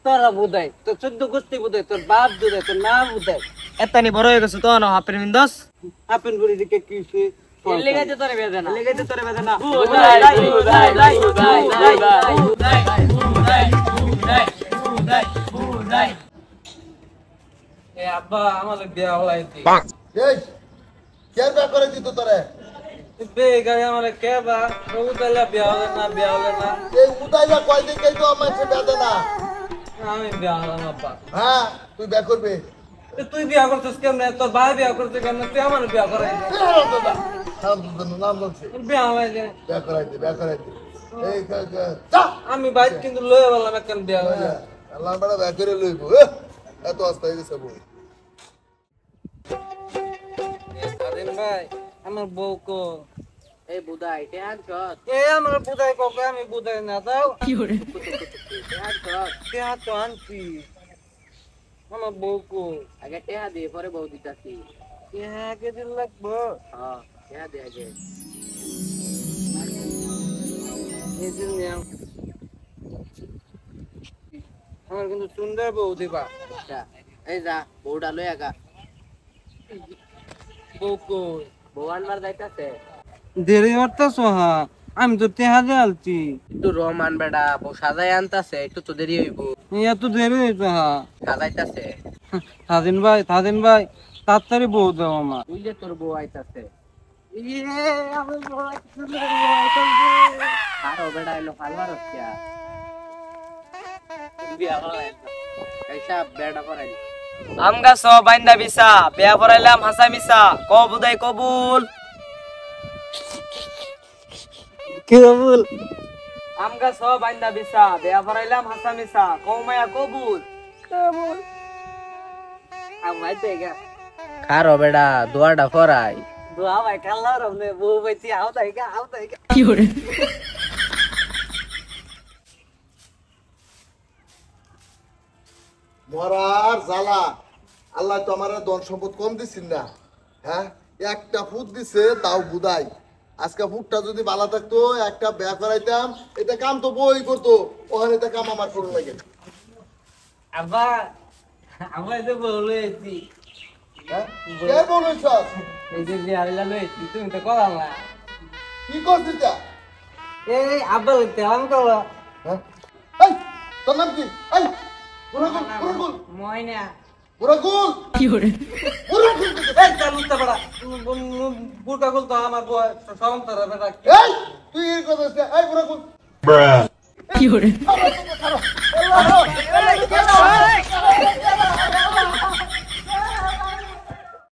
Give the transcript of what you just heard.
তোরা বুদাই তোর 14 গোষ্ঠী বুদাই তোর বাপ বুদাই তোর মা বুদাই এতানি বড় হয়ে গেছে তো না হাফের মিন্দস আপন করে দিকে কি হইছে লেগেছে তোরে বেদনা এ আব্বা আমাদের বিয়া হলাইতি এই কে বিয়া করে দিত তোরে বে গায় আমারে কে বা উদাইলা বিয়া হলে না এই উদাইলা কয় দিন কই তো আমার সে বেদে না আমি বিয়া হলাম আব্বা হ্যাঁ তুই বিয়া করবি তুই বিয়া করছিস কেমনে তোর ভাই বিয়া করছিস কেমনে তুই আমার বিয়া করাই দে নাম বলছে বিয়া হলাই দে বিয়া করাই দে এই যা আমি বাইক কিন্তু লয়ে বললাম একখান বিয়া হইলা আল্লাহ বড় বিয়া করে লইব এত আস্তে হয়ে গেছে বউ স্বাধীন ভাই আমার বউ কো এই বুদাই টেহান চত এ আমার বুদাই কোকে আমি বুদাই না দাও কি করে টেহা তো আনছি আমার বউ কো আগে টেহা দিয়ে পরে বউ দিতাছি টেহা কে দিন লাগবো হ্যাঁ টেহা দে আগে এই দিন নিয়াম আমার কিন্তু সুন্দর বউ দিবা আচ্ছা এই যা বউটা লই আগা বউ কো বউ আনবার যাইতাছে দেরি হতাছো হ্যাঁ আমি তো টেহা দিয়ে আলছি একটু রমান বেড়া বউ সাজাই আনতাছে একটু তো দেরি হইব ইয়া তো দেরি হইতো হ্যাঁ সাজাইতাছে স্বাধীন ভাই তাড়াতাড়ি বউ দাও আমার তুই যে তোর বউ আইতাছে আরো বেড়া এলো ফালবার হচ্ছে বেড়া পড়াই আমগা সব বাইন্দা বিসা বিয়া পড়াইলাম হাসা মিসা ক বুদাই কবুল কি বল আমগা সব বাইন্দা বিসা বিয়া পড়াইলাম হাসা মিসা কৌমায়া কবুল কবুল আমাই দেগা খারো বেড়া দুয়াটা পড়াই দোয়া ভাই কাল্লা রমনে বউ বাইতি আও তাইগা কি করে মরার জ্বালা আল্লাহ তো আমার ধন সম্পদ কম দিছিন না হ্যাঁ একটা ফুট দিছে তাও বুদাই আজকে ফুটটা যদি ভালো থাকতো একটা বিয়া করাইতাম এটা কাম তো বই করতো ওখানে এটা কাম আমার করুন লাগে আব্বা আমরা তো বলেছি হ্যাঁ কে বলেছ এই যে বিয়া হইলা লইছি তুমি তো করাল না কি করছিস তা? এই আব্বা লইতে আম করলো হ্যাঁ এই তোর নাম কি এই গুরাগুল ময়না গুরাগুল কি করে গুরাগুল এই চালু তা বড়া বুড়কা গুল তো আমার বয় সরম তারা বেটা এই তুই এই কথা এই গুরাগুল কি করে আল্লাহ